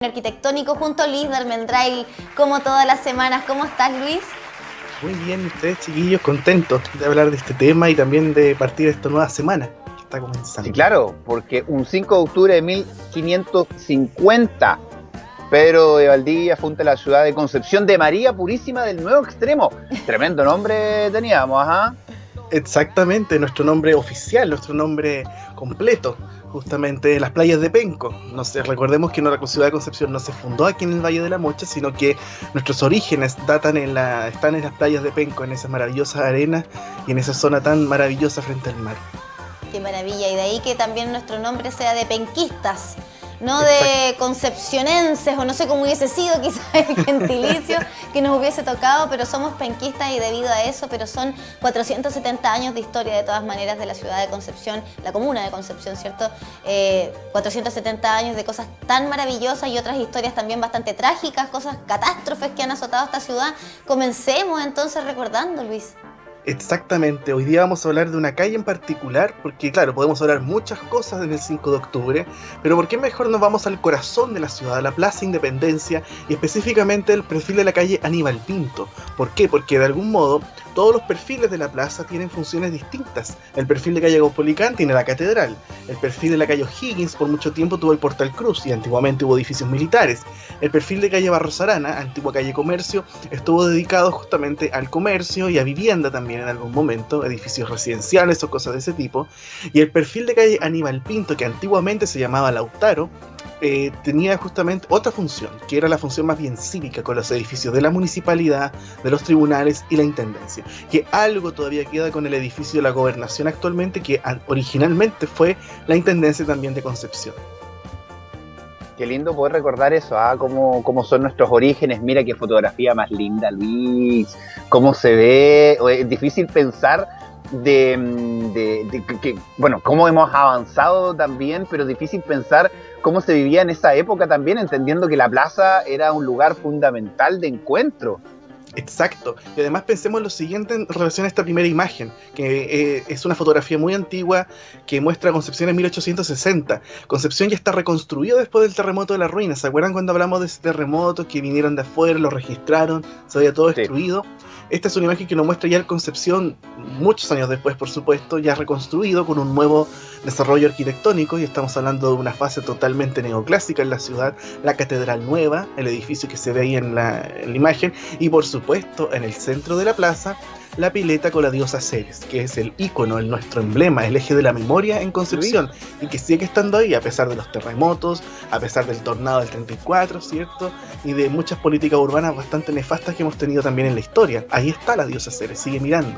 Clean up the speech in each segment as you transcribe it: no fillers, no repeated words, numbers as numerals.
Arquitectónico junto a Luis de Almendral, como todas las semanas. ¿Cómo estás, Luis? Muy bien, ustedes chiquillos, contentos de hablar de este tema y también de partir esta nueva semana que está comenzando. Sí, claro, porque un 5 de octubre de 1550, Pedro de Valdivia funda la ciudad de Concepción de María Purísima del Nuevo Extremo. Tremendo nombre teníamos, ajá. Exactamente, nuestro nombre oficial, nuestro nombre completo, justamente las playas de Penco. No sé, recordemos que la ciudad de Concepción no se fundó aquí en el Valle de la Mocha, sino que nuestros orígenes están en las playas de Penco, en esas maravillosas arenas y en esa zona tan maravillosa frente al mar. Qué maravilla, y de ahí que también nuestro nombre sea de penquistas, no Exacto. de concepcionenses, o no sé cómo hubiese sido quizás el gentilicio que nos hubiese tocado, pero somos penquistas y debido a eso, pero son 470 años de historia de todas maneras de la ciudad de Concepción, la comuna de Concepción, ¿cierto? 470 años de cosas tan maravillosas y otras historias también bastante trágicas, cosas catástrofes que han azotado esta ciudad. Comencemos entonces recordando, Luis. Exactamente, hoy día vamos a hablar de una calle en particular, porque claro, podemos hablar muchas cosas en el 5 de octubre, pero ¿por qué mejor nos vamos al corazón de la ciudad, a la Plaza Independencia, y específicamente el perfil de la calle Aníbal Pinto? ¿Por qué? Porque de algún modo todos los perfiles de la plaza tienen funciones distintas. El perfil de calle Caupolicán tiene la catedral, el perfil de la calle O'Higgins por mucho tiempo tuvo el Portal Cruz y antiguamente hubo edificios militares. El perfil de calle Barros Arana, antigua calle Comercio, estuvo dedicado justamente al comercio y a vivienda también en algún momento, edificios residenciales o cosas de ese tipo. Y el perfil de calle Aníbal Pinto, que antiguamente se llamaba Lautaro, tenía justamente otra función, que era la función más bien cívica, con los edificios de la municipalidad, de los tribunales y la intendencia. Que algo todavía queda con el edificio de la gobernación actualmente, que originalmente fue la intendencia también de Concepción. Qué lindo poder recordar eso, cómo son nuestros orígenes. Mira qué fotografía más linda, Luis. Cómo se ve. Es difícil pensar bueno, cómo hemos avanzado también, pero difícil pensar cómo se vivía en esa época también, entendiendo que la plaza era un lugar fundamental de encuentro. Exacto, y además pensemos lo siguiente en relación a esta primera imagen, que es una fotografía muy antigua que muestra Concepción en 1860. Concepción ya está reconstruido después del terremoto de las ruinas. ¿Se acuerdan cuando hablamos de ese terremoto que vinieron de afuera, lo registraron, se había todo destruido? Sí. Esta es una imagen que nos muestra ya el Concepción, muchos años después, por supuesto, ya reconstruido con un nuevo desarrollo arquitectónico, y estamos hablando de una fase totalmente neoclásica en la ciudad, la catedral nueva, el edificio que se ve ahí en la imagen, y por supuesto en el centro de la plaza, la pileta con la diosa Ceres, que es el ícono, nuestro emblema, el eje de la memoria en Concepción, Luis, y que sigue estando ahí a pesar de los terremotos, a pesar del tornado del 34, ¿cierto? Y de muchas políticas urbanas bastante nefastas que hemos tenido también en la historia. Ahí está la diosa Ceres, sigue mirando.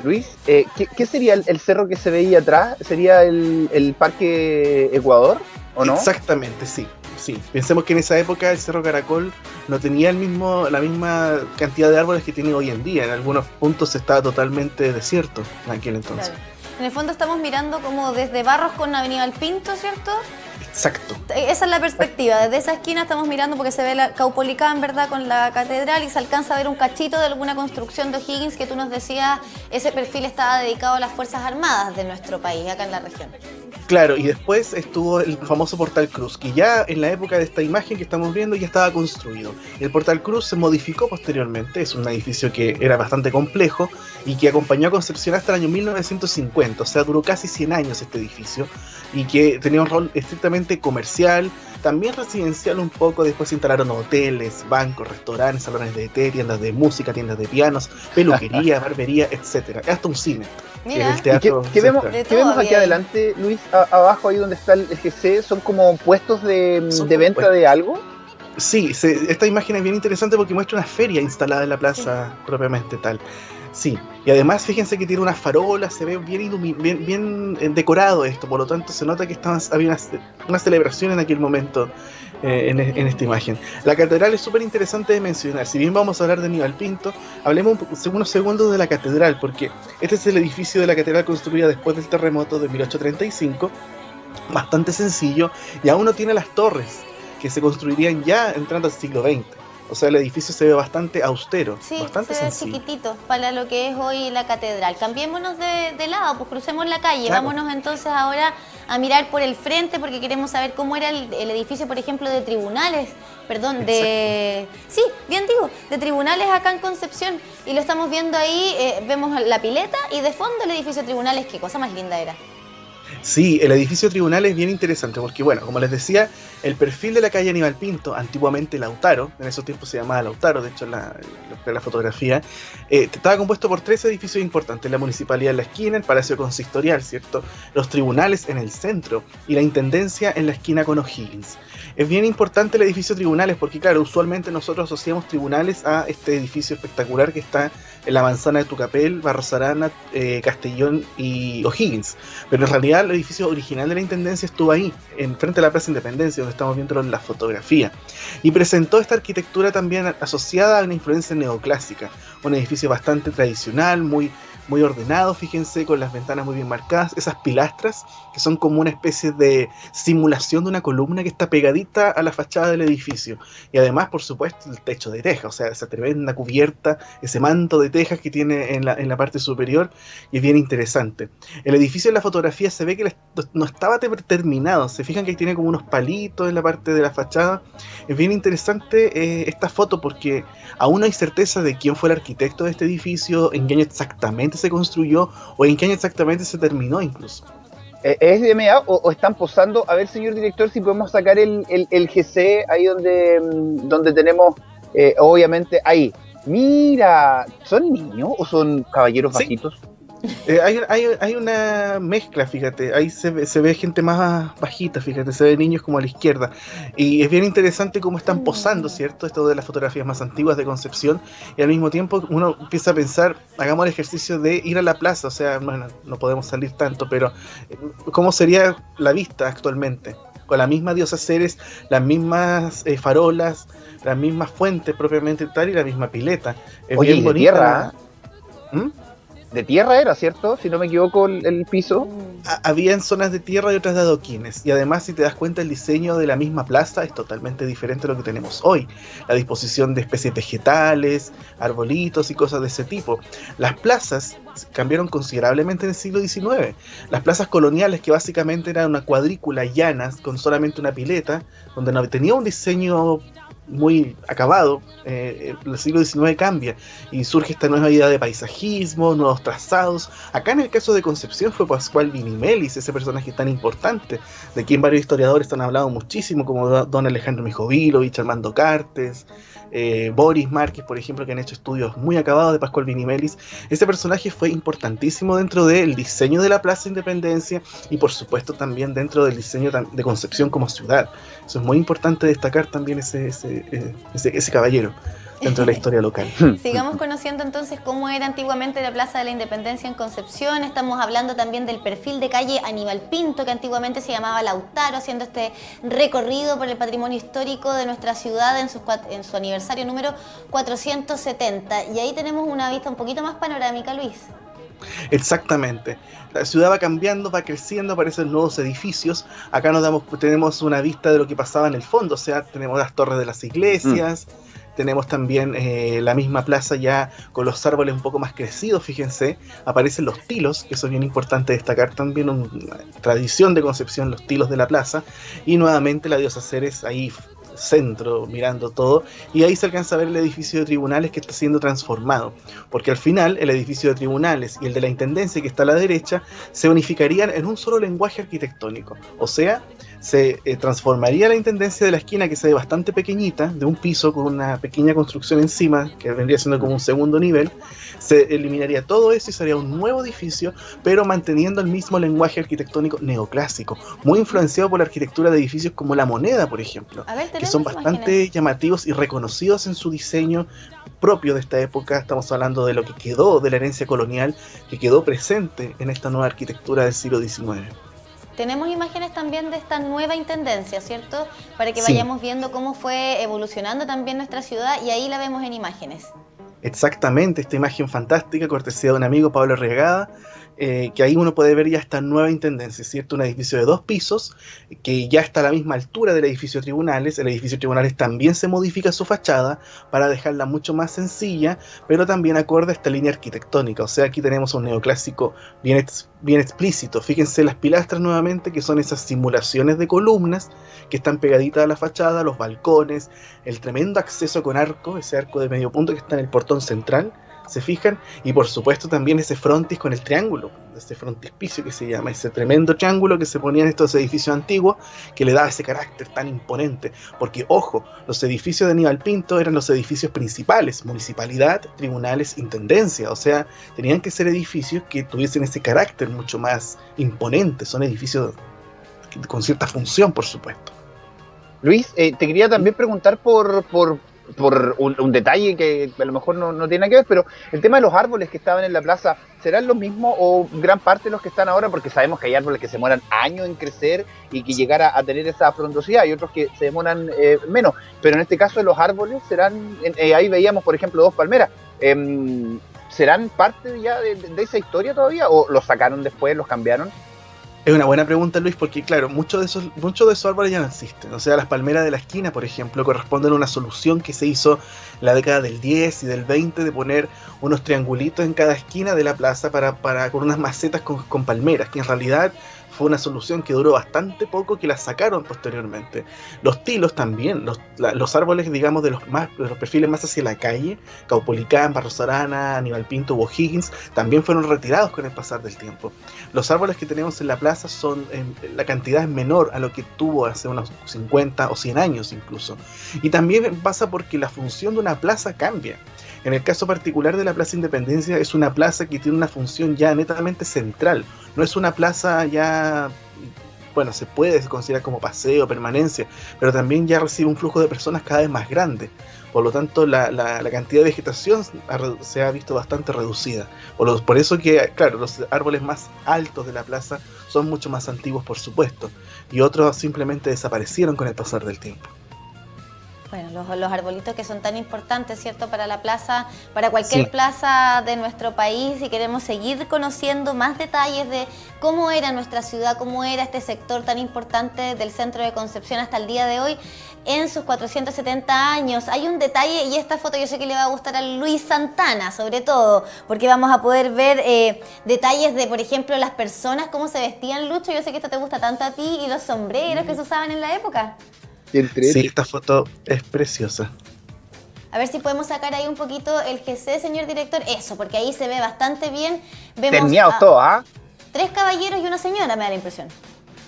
Luis, ¿qué sería el cerro que se veía atrás? ¿Sería el Parque Ecuador o no? Exactamente, sí. Sí, pensemos que en esa época el Cerro Caracol no tenía la misma cantidad de árboles que tiene hoy en día. En algunos puntos estaba totalmente desierto en aquel entonces. Claro. En el fondo estamos mirando como desde Barros con Avenida El Pinto, ¿cierto? Exacto. Esa es la perspectiva. Desde esa esquina estamos mirando porque se ve la Caupolicán, ¿verdad? Con la catedral y se alcanza a ver un cachito de alguna construcción de O'Higgins que tú nos decías, ese perfil estaba dedicado a las Fuerzas Armadas de nuestro país, acá en la región. Claro, y después estuvo el famoso Portal Cruz, que ya en la época de esta imagen que estamos viendo ya estaba construido. El Portal Cruz se modificó posteriormente, es un edificio que era bastante complejo y que acompañó a Concepción hasta el año 1950, o sea, duró casi 100 años este edificio, y que tenía un rol estrictamente comercial, también residencial un poco. Después se instalaron hoteles, bancos, restaurantes, salones de té, tiendas de música, tiendas de pianos, peluquería, barbería, etcétera, hasta un cine. Mira, el teatro. ¿Qué vemos aquí adelante, Luis? Abajo, ahí donde está el GC, ¿son como puestos de venta puestos de algo? Sí, esta imagen es bien interesante porque muestra una feria instalada en la plaza propiamente tal. Sí, y además fíjense que tiene una farola, se ve bien decorado esto, por lo tanto se nota que había una celebración en aquel momento en esta imagen. La catedral es súper interesante de mencionar. Si bien vamos a hablar de Aníbal Pinto, hablemos unos segundos de la catedral, porque este es el edificio de la catedral construida después del terremoto de 1835, bastante sencillo, y aún no tiene las torres que se construirían ya entrando al siglo XX. O sea, el edificio se ve bastante austero, Sí, bastante se ve sencillo. chiquitito para lo que es hoy la catedral. Cambiémonos de lado, pues crucemos la calle. Claro. Vámonos entonces ahora a mirar por el frente porque queremos saber cómo era el edificio, por ejemplo, de tribunales. Perdón, de... Sí, bien digo, de tribunales acá en Concepción. Y lo estamos viendo ahí, vemos la pileta y de fondo el edificio de tribunales. Qué cosa más linda era. Sí, el edificio tribunal es bien interesante porque, bueno, como les decía, el perfil de la calle Aníbal Pinto, antiguamente Lautaro, en esos tiempos se llamaba Lautaro, de hecho en la fotografía, estaba compuesto por 3 edificios importantes: la municipalidad en la esquina, el Palacio Consistorial, ¿cierto?, los tribunales en el centro y la intendencia en la esquina con O'Higgins. Es bien importante el edificio tribunales porque, claro, usualmente nosotros asociamos tribunales a este edificio espectacular que está en la manzana de Tucapel, Barros Arana, Castellón y O'Higgins. Pero en realidad el edificio original de la Intendencia estuvo ahí, en frente a la Plaza Independencia, donde estamos viendo en la fotografía. Y presentó esta arquitectura también asociada a una influencia neoclásica. Un edificio bastante tradicional, muy ordenado, fíjense, con las ventanas muy bien marcadas, esas pilastras que son como una especie de simulación de una columna que está pegadita a la fachada del edificio. Y además, por supuesto, el techo de teja, o sea, esa tremenda cubierta, ese manto de tejas que tiene en la parte superior, y es bien interesante. El edificio en la fotografía se ve que no estaba terminado, se fijan que tiene como unos palitos en la parte de la fachada. Es bien interesante esta foto porque aún no hay certeza de quién fue el arquitecto de este edificio, en qué año exactamente se construyó o en qué año exactamente se terminó incluso. ¿Es de MA o están posando? A ver, señor director, si podemos sacar el GC ahí donde tenemos, obviamente, ahí. Mira, ¿son niños o son caballeros Sí. bajitos? Hay una mezcla, fíjate, ahí se ve gente más bajita, fíjate, se ve niños como a la izquierda, y es bien interesante cómo están posando, ¿cierto? Esto de las fotografías más antiguas de Concepción, y al mismo tiempo uno empieza a pensar, hagamos el ejercicio de ir a la plaza, o sea, bueno, no podemos salir tanto, pero ¿cómo sería la vista actualmente? Con la misma diosa Ceres, las mismas farolas, las mismas fuentes propiamente tal, y la misma pileta. Es Oye, bien y de bonita. tierra. ¿Mm? De tierra era, ¿cierto? Si no me equivoco, el piso. Había en zonas de tierra y otras de adoquines, y además, si te das cuenta, el diseño de la misma plaza es totalmente diferente a lo que tenemos hoy. La disposición de especies vegetales, arbolitos y cosas de ese tipo. Las plazas cambiaron considerablemente en el siglo XIX. Las plazas coloniales, que básicamente eran una cuadrícula llanas con solamente una pileta, donde no tenía un diseño muy acabado, el siglo XIX cambia y surge esta nueva idea de paisajismo, nuevos trazados. Acá en el caso de Concepción fue Pascual Vinimelis, ese personaje tan importante, de quien varios historiadores han hablado muchísimo, como don Alejandro Mijovilovich, Armando Cartes, Boris Márquez, por ejemplo, que han hecho estudios muy acabados de Pascual Vinimelis. Ese personaje fue importantísimo dentro del diseño de la Plaza Independencia y por supuesto también dentro del diseño de Concepción como ciudad. Eso es muy importante destacar también ese caballero dentro de la historia local. Sigamos conociendo entonces cómo era antiguamente la Plaza de la Independencia en Concepción. Estamos hablando también del perfil de calle Aníbal Pinto, que antiguamente se llamaba Lautaro, haciendo este recorrido por el patrimonio histórico de nuestra ciudad en su aniversario número 470. Y ahí tenemos una vista un poquito más panorámica, Luis. Exactamente. La ciudad va cambiando, va creciendo, aparecen nuevos edificios. Acá tenemos una vista de lo que pasaba en el fondo, o sea, tenemos las torres de las iglesias. Tenemos también la misma plaza ya con los árboles un poco más crecidos, fíjense. Aparecen los tilos, que eso es bien importante destacar también, una tradición de Concepción, los tilos de la plaza. Y nuevamente la diosa Ceres ahí centro, mirando todo, y ahí se alcanza a ver el edificio de tribunales que está siendo transformado, porque al final el edificio de tribunales y el de la intendencia, que está a la derecha, se unificarían en un solo lenguaje arquitectónico, o sea, se transformaría la intendencia de la esquina, que se ve bastante pequeñita, de un piso con una pequeña construcción encima, que vendría siendo como un segundo nivel. Se eliminaría todo eso y sería un nuevo edificio, pero manteniendo el mismo lenguaje arquitectónico neoclásico, muy influenciado por la arquitectura de edificios como La Moneda, por ejemplo, que son bastante llamativos y reconocidos en su diseño propio de esta época. Estamos hablando de lo que quedó de la herencia colonial, que quedó presente en esta nueva arquitectura del siglo XIX. Tenemos imágenes también de esta nueva intendencia, ¿cierto? Para que Sí. vayamos viendo cómo fue evolucionando también nuestra ciudad, y ahí la vemos en imágenes. Exactamente, esta imagen fantástica, cortesía de un amigo, Pablo Regada, que ahí uno puede ver ya esta nueva intendencia, ¿cierto? Un edificio de 2 pisos, que ya está a la misma altura del edificio Tribunales. El edificio Tribunales también se modifica su fachada para dejarla mucho más sencilla, pero también acorde a esta línea arquitectónica. O sea, aquí tenemos un neoclásico bien explícito. Fíjense las pilastras nuevamente, que son esas simulaciones de columnas que están pegaditas a la fachada, los balcones, el tremendo acceso con arco, ese arco de medio punto que está en el portón central, ¿se fijan? Y por supuesto también ese frontis con el triángulo, ese frontispicio que se llama, ese tremendo triángulo que se ponía en estos edificios antiguos, que le daba ese carácter tan imponente. Porque, ojo, los edificios de Aníbal Pinto eran los edificios principales: municipalidad, tribunales, intendencia. O sea, tenían que ser edificios que tuviesen ese carácter mucho más imponente. Son edificios con cierta función, por supuesto. Luis, te quería también preguntar por un detalle que a lo mejor no tiene nada que ver, pero el tema de los árboles que estaban en la plaza, ¿serán los mismos o gran parte de los que están ahora? Porque sabemos que hay árboles que se demoran años en crecer y que llegar a tener esa frondosidad, y otros que se demoran menos, pero en este caso de los árboles serán, ahí veíamos por ejemplo 2 palmeras, ¿serán parte ya de esa historia todavía o los sacaron después, los cambiaron? Es una buena pregunta, Luis, porque claro, muchos de esos árboles ya no existen. O sea, las palmeras de la esquina, por ejemplo, corresponden a una solución que se hizo en la década del 10 y del 20, de poner unos triangulitos en cada esquina de la plaza con unas macetas con palmeras, que en realidad fue una solución que duró bastante poco, que la sacaron posteriormente. Los tilos también, los árboles, digamos, de los perfiles más hacia la calle, Caupolicán, Barros Arana, Aníbal Pinto u O'Higgins, también fueron retirados con el pasar del tiempo. Los árboles que tenemos en la plaza son, la cantidad es menor a lo que tuvo hace unos 50 o 100 años incluso. Y también pasa porque la función de una plaza cambia. En el caso particular de la Plaza Independencia, es una plaza que tiene una función ya netamente central. No es una plaza ya, bueno, se puede considerar como paseo, permanencia, pero también ya recibe un flujo de personas cada vez más grande. Por lo tanto, la cantidad de vegetación se ha visto bastante reducida. Por eso que, claro, los árboles más altos de la plaza son mucho más antiguos, por supuesto, y otros simplemente desaparecieron con el pasar del tiempo. Bueno, los arbolitos que son tan importantes, ¿cierto?, para la plaza, para cualquier plaza de nuestro país, y queremos seguir conociendo más detalles de cómo era nuestra ciudad, cómo era este sector tan importante del centro de Concepción hasta el día de hoy, en sus 470 años. Hay un detalle, y esta foto yo sé que le va a gustar a Luis Santana, sobre todo, porque vamos a poder ver detalles de, por ejemplo, las personas, cómo se vestían. Lucho, yo sé que esto te gusta tanto a ti, y los sombreros que se usaban en la época. Sí, esta foto es preciosa. A ver si podemos sacar ahí un poquito el GC, señor director. Eso, porque ahí se ve bastante bien. Vemos terminados todos, ¿ah? 3 caballeros y una señora, me da la impresión.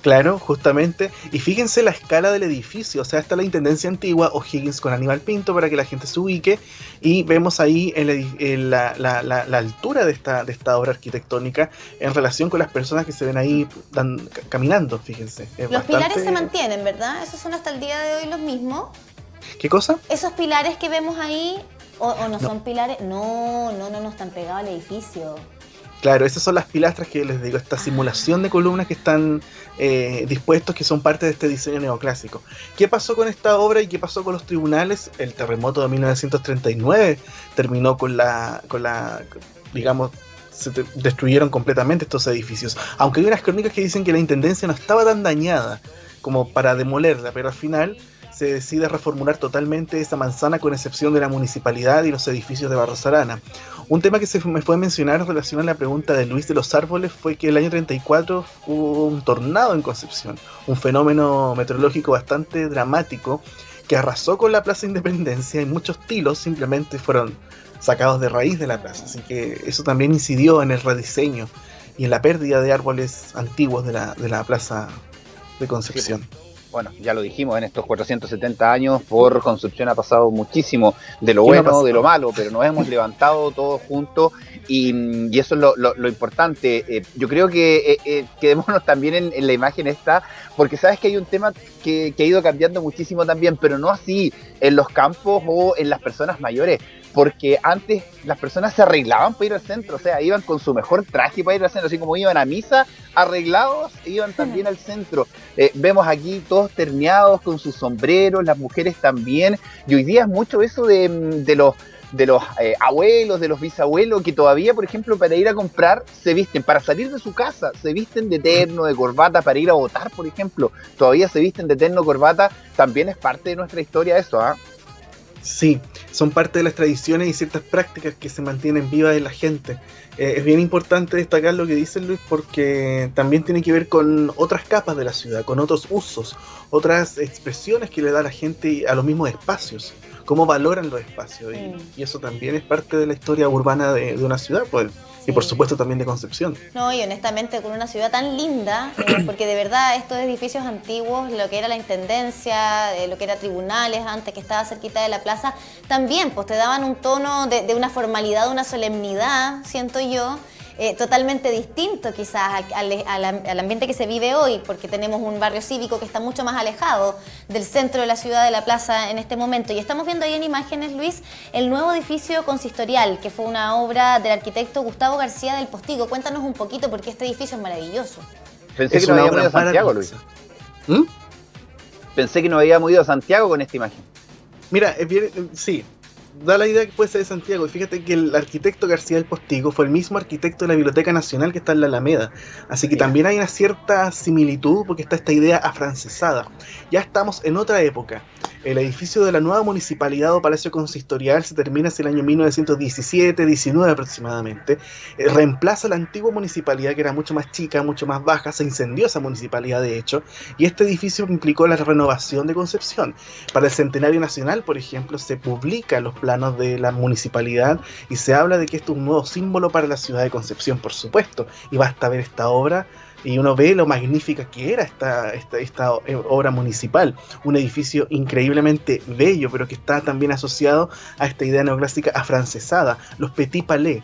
Claro, justamente. Y fíjense la escala del edificio. O sea, está la Intendencia Antigua, O'Higgins con Aníbal Pinto, para que la gente se ubique. Y vemos ahí la altura de esta obra arquitectónica en relación con las personas que se ven ahí caminando, fíjense. Los pilares se mantienen, ¿verdad? Esos son hasta el día de hoy los mismos. ¿Qué cosa? Esos pilares que vemos ahí, o no son pilares, no están pegados al edificio. Claro, esas son las pilastras que les digo, esta simulación de columnas que están dispuestos, que son parte de este diseño neoclásico. ¿Qué pasó con esta obra y qué pasó con los tribunales? El terremoto de 1939 terminó digamos, se destruyeron completamente estos edificios. Aunque hay unas crónicas que dicen que la intendencia no estaba tan dañada como para demolerla, pero al final se decide reformular totalmente esa manzana, con excepción de la municipalidad y los edificios de Barros Arana. Un tema que se me fue a mencionar en relación a la pregunta de Luis de los árboles fue que el año 34 hubo un tornado en Concepción, un fenómeno meteorológico bastante dramático que arrasó con la Plaza Independencia, y muchos tilos simplemente fueron sacados de raíz de la plaza. Así que eso también incidió en el rediseño y en la pérdida de árboles antiguos de la Plaza de Concepción. Sí. Bueno, ya lo dijimos, en estos 470 años por Concepción ha pasado muchísimo, de lo bueno, de lo malo, pero nos hemos levantado todos juntos, y eso es lo importante. Yo creo que quedémonos también en la imagen esta, porque sabes que hay un tema que ha ido cambiando muchísimo también, pero no así en los campos o en las personas mayores, porque antes las personas se arreglaban para ir al centro, o sea, iban con su mejor traje para ir al centro, así como iban a misa arreglados, iban también al centro. Vemos aquí todos terneados con sus sombreros, las mujeres también, y hoy día es mucho eso de abuelos, de los bisabuelos, que todavía, por ejemplo, para ir a comprar se visten, para salir de su casa, se visten de terno, de corbata, para ir a votar, por ejemplo, todavía se visten de terno, corbata. También es parte de nuestra historia eso, ¿ah? Sí, son parte de las tradiciones y ciertas prácticas que se mantienen vivas en la gente. Es bien importante destacar lo que dice Luis, porque también tiene que ver con otras capas de la ciudad, con otros usos, otras expresiones que le da la gente a los mismos espacios, cómo valoran los espacios, y eso también es parte de la historia urbana de una ciudad, pues. Y por supuesto también de Concepción. No, y honestamente con una ciudad tan linda, porque de verdad estos edificios antiguos, lo que era la intendencia, lo que era tribunales antes, que estaba cerquita de la plaza, también pues te daban un tono de una formalidad, una solemnidad, siento yo, totalmente distinto quizás al ambiente que se vive hoy, porque tenemos un barrio cívico que está mucho más alejado del centro de la ciudad, de la plaza en este momento. Y estamos viendo ahí en imágenes, Luis, el nuevo edificio consistorial, que fue una obra del arquitecto Gustavo García del Postigo. Cuéntanos un poquito, porque este edificio es maravilloso. Pensé que no habíamos ido a Santiago, Luis. Pensé que no habíamos ido a Santiago con esta imagen. Mira, es bien, sí. Da la idea que puede ser de Santiago, y fíjate que el arquitecto García del Postigo fue el mismo arquitecto de la Biblioteca Nacional que está en la Alameda, así que también hay una cierta similitud porque está esta idea afrancesada. Ya estamos en otra época. El edificio de la nueva municipalidad o Palacio Consistorial se termina hacia el año 1917-19 aproximadamente. Reemplaza la antigua municipalidad, que era mucho más chica, mucho más baja. Se incendió esa municipalidad, de hecho, y este edificio implicó la renovación de Concepción. Para el Centenario Nacional, por ejemplo, se publican los planos de la municipalidad y se habla de que esto es un nuevo símbolo para la ciudad de Concepción, por supuesto, y basta ver esta obra y uno ve lo magnífica que era esta obra municipal, un edificio increíblemente bello, pero que está también asociado a esta idea neoclásica afrancesada, los petit palais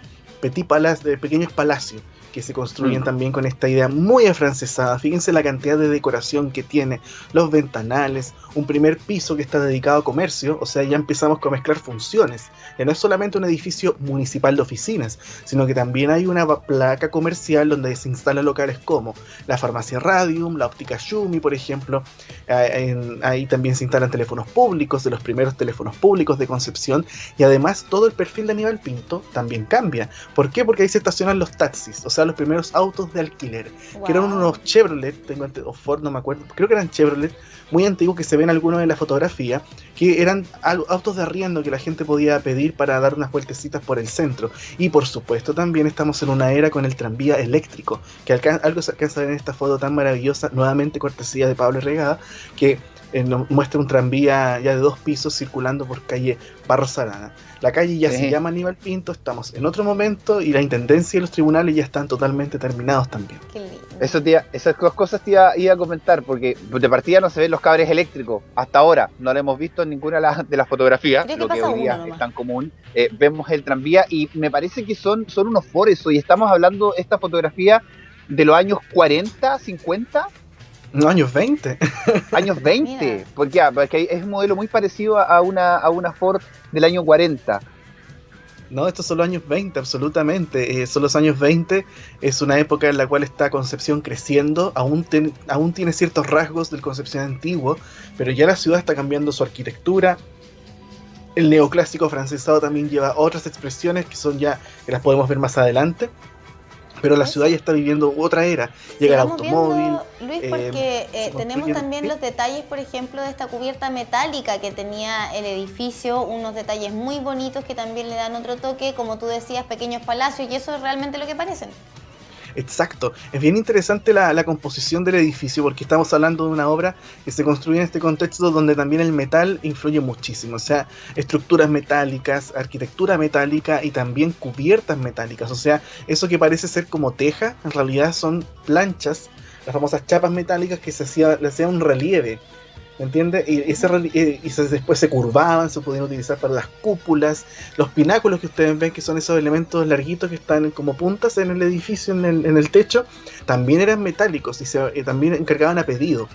de pequeños palacios, que se construyen también con esta idea muy afrancesada. Fíjense la cantidad de decoración que tiene, los ventanales, un primer piso que está dedicado a comercio, o sea, ya empezamos a mezclar funciones. Ya no es solamente un edificio municipal de oficinas, sino que también hay una placa comercial donde se instalan locales como la farmacia Radium, la óptica Yumi, por ejemplo. Ahí también se instalan teléfonos públicos, de los primeros teléfonos públicos de Concepción, y además todo el perfil de Aníbal Pinto también cambia. ¿Por qué? Porque ahí se estacionan los taxis, o sea, los primeros autos de alquiler, que eran unos Chevrolet, o Ford, no me acuerdo, creo que eran Chevrolet, muy antiguos, que se ven algunos en la fotografía, que eran autos de arriendo que la gente podía pedir para dar unas vueltecitas por el centro. Y por supuesto también estamos en una era con el tranvía eléctrico, que algo se alcanza a ver en esta foto tan maravillosa, nuevamente cortesía de Pablo Regada, que nos muestra un tranvía ya de 2 pisos circulando por calle Barros Arana. La calle ya se llama Aníbal Pinto, estamos en otro momento y la intendencia y los tribunales ya están totalmente terminados también. Qué lindo. Esas dos cosas te iba a comentar, porque de partida no se ven los cables eléctricos hasta ahora, no lo hemos visto en ninguna de las fotografías, lo que hoy día es tan común. Vemos el tranvía y me parece que son unos foresos, y estamos hablando esta fotografía de los años 40, 50. No, años 20. Años 20, porque es un modelo muy parecido a una Ford del año 40. No, estos son los años 20, absolutamente. Son los años 20, es una época en la cual está Concepción creciendo, aún tiene ciertos rasgos del Concepción antiguo, pero ya la ciudad está cambiando su arquitectura. El neoclásico afrancesado también lleva otras expresiones que las podemos ver más adelante. Pero la ciudad ya está viviendo otra era. Llega el automóvil. Luis, porque tenemos también los detalles, por ejemplo, de esta cubierta metálica que tenía el edificio, unos detalles muy bonitos que también le dan otro toque, como tú decías, pequeños palacios, y eso es realmente lo que parecen. Exacto, es bien interesante la composición del edificio, porque estamos hablando de una obra que se construye en este contexto donde también el metal influye muchísimo, o sea, estructuras metálicas, arquitectura metálica y también cubiertas metálicas, o sea, eso que parece ser como teja, en realidad son planchas, las famosas chapas metálicas que le hacían un relieve. ¿Me entiendes? Y después se curvaban, se podían utilizar para las cúpulas, los pináculos que ustedes ven, que son esos elementos larguitos que están como puntas en el edificio, en el techo, también eran metálicos y también encargaban a pedido.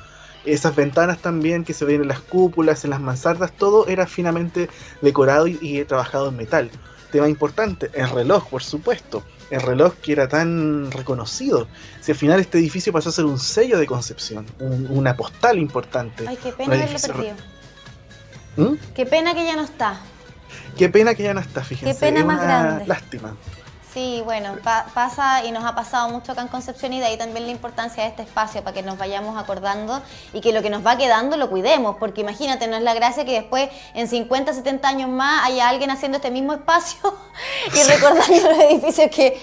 Esas ventanas también que se ven en las cúpulas, en las mansardas, todo era finamente decorado y trabajado en metal. Tema importante, el reloj, por supuesto. El reloj que era tan reconocido. Si al final este edificio pasó a ser un sello de Concepción, una postal importante. Ay, qué pena haberlo perdido. Qué pena que ya no está. Qué pena que ya no está, fíjense. Qué pena es más una grande. lástima. Sí, bueno, pasa y nos ha pasado mucho acá en Concepción y de ahí también la importancia de este espacio para que nos vayamos acordando y que lo que nos va quedando lo cuidemos, porque imagínate, no es la gracia que después en 50, 70 años más haya alguien haciendo este mismo espacio y recordando los edificios que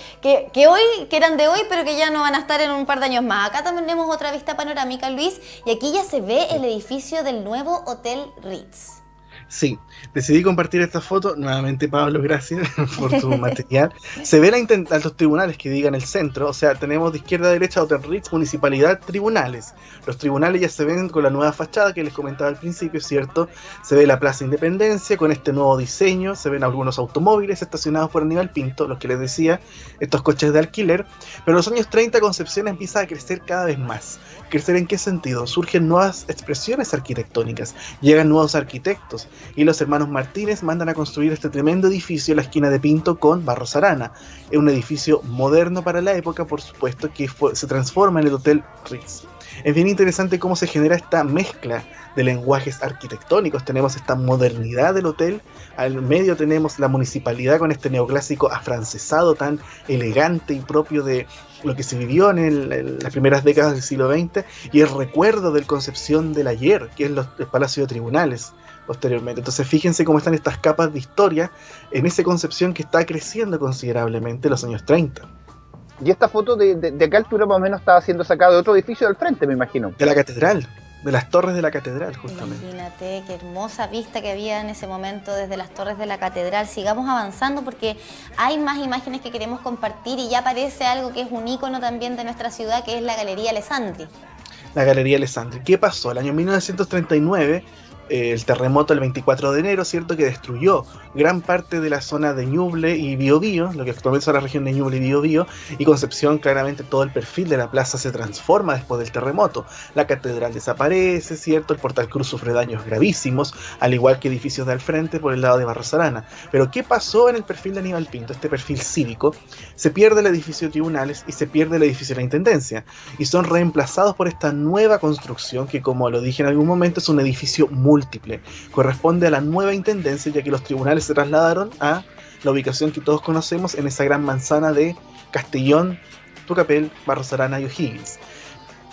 eran de hoy, pero que ya no van a estar en un par de años más. Acá también tenemos otra vista panorámica, Luis, y aquí ya se ve el edificio del nuevo Hotel Ritz. Sí, decidí compartir esta foto. Nuevamente, Pablo, gracias por tu material. Se ve los tribunales que digan el centro. O sea, tenemos de izquierda a derecha Hotel Ritz, municipalidad, tribunales. Los tribunales ya se ven con la nueva fachada que les comentaba al principio, ¿cierto? Se ve la Plaza Independencia con este nuevo diseño. Se ven algunos automóviles estacionados por Aníbal Pinto, los que les decía, estos coches de alquiler. Pero en los años 30 Concepción empieza a crecer cada vez más. ¿Crecer en qué sentido? Surgen nuevas expresiones arquitectónicas, llegan nuevos arquitectos y los hermanos Martínez mandan a construir este tremendo edificio en la esquina de Pinto con Barros Arana. Es un edificio moderno para la época, por supuesto, que se transforma en el Hotel Ritz. Es bien interesante cómo se genera esta mezcla de lenguajes arquitectónicos. Tenemos esta modernidad del hotel, al medio tenemos la municipalidad con este neoclásico afrancesado tan elegante y propio de lo que se vivió en las primeras décadas del siglo XX, y el recuerdo del Concepción del ayer, que es el Palacio de Tribunales posteriormente. Entonces fíjense cómo están estas capas de historia en esa Concepción que está creciendo considerablemente en los años 30. Y esta foto de qué altura más o menos estaba siendo sacada de otro edificio del frente, me imagino. De la catedral, de las torres de la catedral, justamente. Imagínate qué hermosa vista que había en ese momento desde las torres de la catedral. Sigamos avanzando porque hay más imágenes que queremos compartir y ya aparece algo que es un ícono también de nuestra ciudad, que es la Galería Alessandri. La Galería Alessandri. ¿Qué pasó? El año 1939... el terremoto del 24 de enero, ¿cierto?, que destruyó gran parte de la zona de Ñuble y Biobío, lo que actualmente es la región de Ñuble y Biobío, y Concepción, claramente todo el perfil de la plaza se transforma después del terremoto. La catedral desaparece, ¿cierto?, el Portal Cruz sufre daños gravísimos, al igual que edificios de al frente por el lado de Barros Arana. Pero ¿qué pasó en el perfil de Aníbal Pinto, este perfil cívico? Se pierde el edificio de tribunales y se pierde el edificio de la Intendencia, y son reemplazados por esta nueva construcción que, como lo dije en algún momento, es un edificio múltiple. Corresponde a la nueva intendencia, ya que los tribunales se trasladaron a la ubicación que todos conocemos en esa gran manzana de Castellón, Tucapel, Barros Arana y O'Higgins.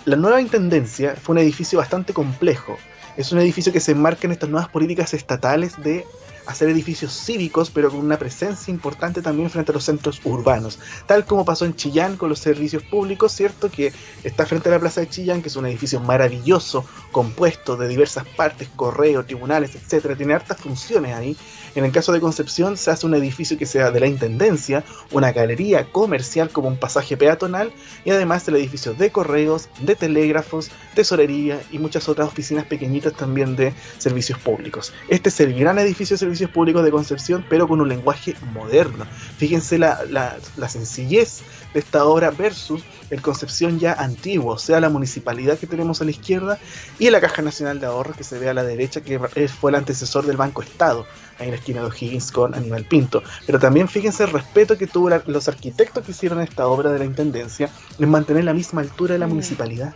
La nueva intendencia fue un edificio bastante complejo. Es un edificio que se enmarca en estas nuevas políticas estatales de hacer edificios cívicos, pero con una presencia importante también frente a los centros urbanos, tal como pasó en Chillán con los servicios públicos, ¿cierto?, que está frente a la plaza de Chillán, que es un edificio maravilloso, compuesto de diversas partes, correo, tribunales, etcétera, tiene hartas funciones ahí. En el caso de Concepción se hace un edificio que sea de la Intendencia, una galería comercial como un pasaje peatonal, y además el edificio de correos, de telégrafos, tesorería y muchas otras oficinas pequeñitas también de servicios públicos. Este es el gran edificio de servicios públicos de Concepción, pero con un lenguaje moderno. Fíjense la sencillez de esta obra versus el Concepción ya antiguo, o sea, la municipalidad que tenemos a la izquierda y la Caja Nacional de Ahorros que se ve a la derecha, que fue el antecesor del Banco Estado, ahí en la esquina de O'Higgins con Aníbal Pinto. Pero también fíjense el respeto que tuvo los arquitectos que hicieron esta obra de la Intendencia en mantener la misma altura de la municipalidad.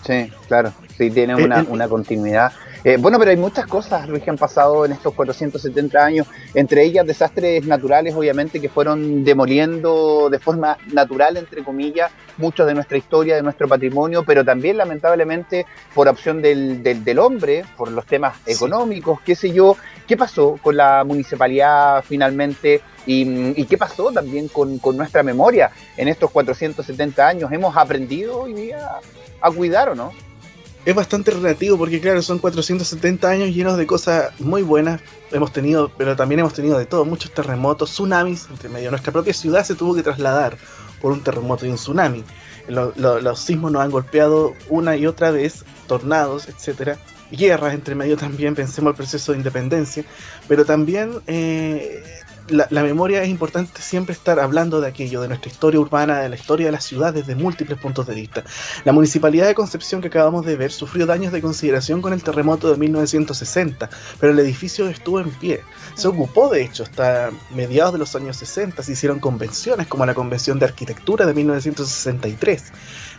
Sí, claro, sí, tiene una continuidad. Bueno, pero hay muchas cosas, Luis, que han pasado en estos 470 años, entre ellas desastres naturales, obviamente, que fueron demoliendo de forma natural, entre comillas, mucho de nuestra historia, de nuestro patrimonio, pero también, lamentablemente, por opción del hombre, por los temas económicos, qué sé yo. ¿Qué pasó con la municipalidad finalmente? ¿Y qué pasó también con nuestra memoria en estos 470 años? ¿Hemos aprendido hoy día a cuidar o no? Es bastante relativo porque, claro, son 470 años llenos de cosas muy buenas. Hemos tenido, pero también hemos tenido de todo, muchos terremotos, tsunamis, entre medio. Nuestra propia ciudad se tuvo que trasladar por un terremoto y un tsunami. Los sismos nos han golpeado una y otra vez, tornados, etcétera. Guerras entre medio también, pensemos el proceso de independencia, pero también la memoria es importante siempre estar hablando de aquello, de nuestra historia urbana, de la historia de la ciudad desde múltiples puntos de vista. La municipalidad de Concepción que acabamos de ver sufrió daños de consideración con el terremoto de 1960, pero el edificio estuvo en pie. Se ocupó, de hecho, hasta mediados de los años 60, se hicieron convenciones como la Convención de Arquitectura de 1963.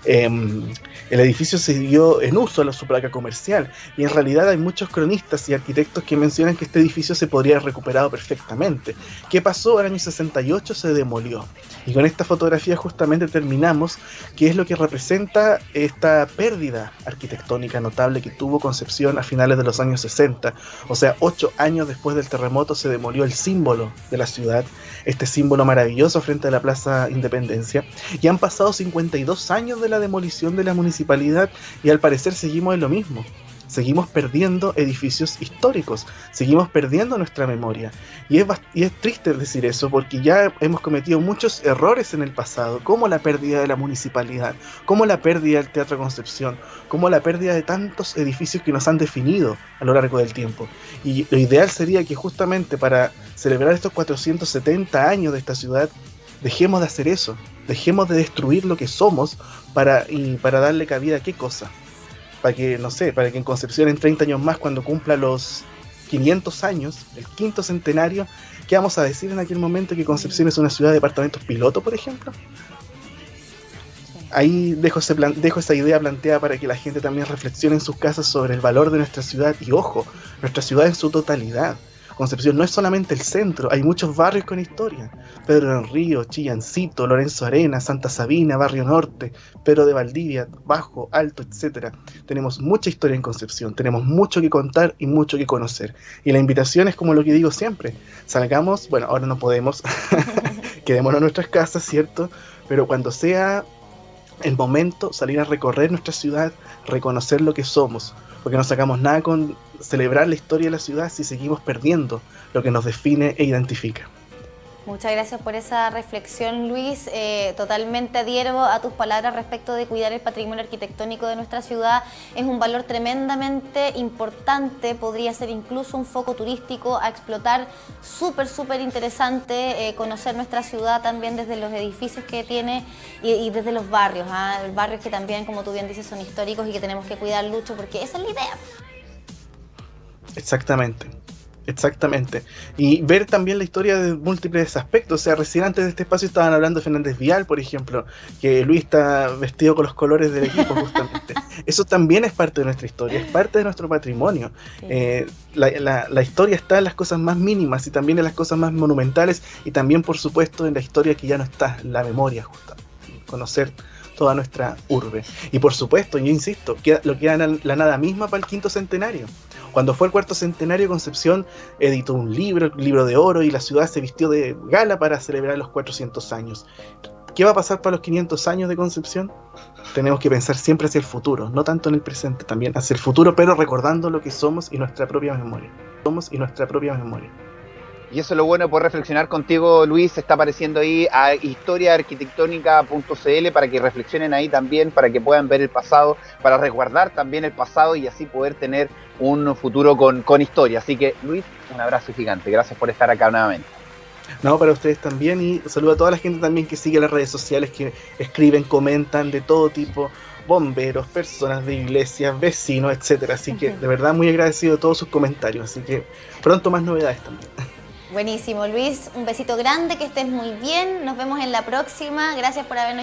el edificio siguió en uso a su placa comercial, y en realidad hay muchos cronistas y arquitectos que mencionan que este edificio se podría haber recuperado perfectamente. ¿Qué pasó? En el año 68 se demolió, y con esta fotografía justamente terminamos qué es lo que representa esta pérdida arquitectónica notable que tuvo Concepción a finales de los años 60. O sea, 8 años después del terremoto se demolió el símbolo de la ciudad, este símbolo maravilloso frente a la Plaza Independencia, y han pasado 52 años de la demolición de la municipalidad, y al parecer seguimos en lo mismo. Seguimos perdiendo edificios históricos, seguimos perdiendo nuestra memoria, y es triste decir eso, porque ya hemos cometido muchos errores en el pasado, como la pérdida de la municipalidad, como la pérdida del Teatro Concepción, como la pérdida de tantos edificios que nos han definido a lo largo del tiempo. Y lo ideal sería que justamente para celebrar estos 470 años de esta ciudad, dejemos de hacer eso, dejemos de destruir lo que somos para darle cabida a qué cosa. Para que, no sé, para que en Concepción en 30 años más, cuando cumpla los 500 años, el quinto centenario, ¿qué vamos a decir en aquel momento? ¿Que Concepción es una ciudad de departamentos piloto, por ejemplo? Ahí dejo esa idea planteada para que la gente también reflexione en sus casas sobre el valor de nuestra ciudad. Y ojo, nuestra ciudad en su totalidad. Concepción no es solamente el centro, hay muchos barrios con historia. Pedro del Río, Chillancito, Lorenzo Arenas, Santa Sabina, Barrio Norte, Pedro de Valdivia, Bajo, Alto, etc. Tenemos mucha historia en Concepción, tenemos mucho que contar y mucho que conocer. Y la invitación es como lo que digo siempre, salgamos, bueno, ahora no podemos, quedémonos en nuestras casas, ¿cierto? Pero cuando sea el momento, salir a recorrer nuestra ciudad, reconocer lo que somos, porque no sacamos nada con celebrar la historia de la ciudad si seguimos perdiendo lo que nos define e identifica. Muchas gracias por esa reflexión, Luis. Totalmente adhiero a tus palabras respecto de cuidar el patrimonio arquitectónico de nuestra ciudad. Es un valor tremendamente importante, podría ser incluso un foco turístico a explotar, súper interesante conocer nuestra ciudad también desde los edificios que tiene y desde los barrios, barrios que también, como tú bien dices, son históricos y que tenemos que cuidar mucho porque esa es la idea. Exactamente. Y ver también la historia de múltiples aspectos. O sea, recién antes de este espacio estaban hablando de Fernández Vial, por ejemplo, que Luis está vestido con los colores del equipo justamente. Eso también es parte de nuestra historia, es parte de nuestro patrimonio. Sí. La historia está en las cosas más mínimas y también en las cosas más monumentales, y también, por supuesto, en la historia que ya no está, en la memoria, justamente. Conocer toda nuestra urbe. Y por supuesto, yo insisto, lo queda la nada misma para el quinto centenario. Cuando fue el cuarto centenario, Concepción editó un libro de oro, y la ciudad se vistió de gala para celebrar los 400 años. ¿Qué va a pasar para los 500 años de Concepción? Tenemos que pensar siempre hacia el futuro, no tanto en el presente, también hacia el futuro, pero recordando lo que somos y nuestra propia memoria. Y eso es lo bueno por reflexionar contigo, Luis. Está apareciendo ahí a historiaarquitectónica.cl para que reflexionen ahí también, para que puedan ver el pasado, para resguardar también el pasado y así poder tener un futuro con historia. Así que, Luis, un abrazo gigante. Gracias por estar acá nuevamente. No, para ustedes también, y saludo a toda la gente también que sigue las redes sociales, que escriben, comentan de todo tipo, bomberos, personas de iglesias, vecinos, etcétera. Así que de verdad muy agradecido de todos sus comentarios. Así que pronto más novedades también. Buenísimo, Luis. Un besito grande, que estés muy bien. Nos vemos en la próxima. Gracias por habernos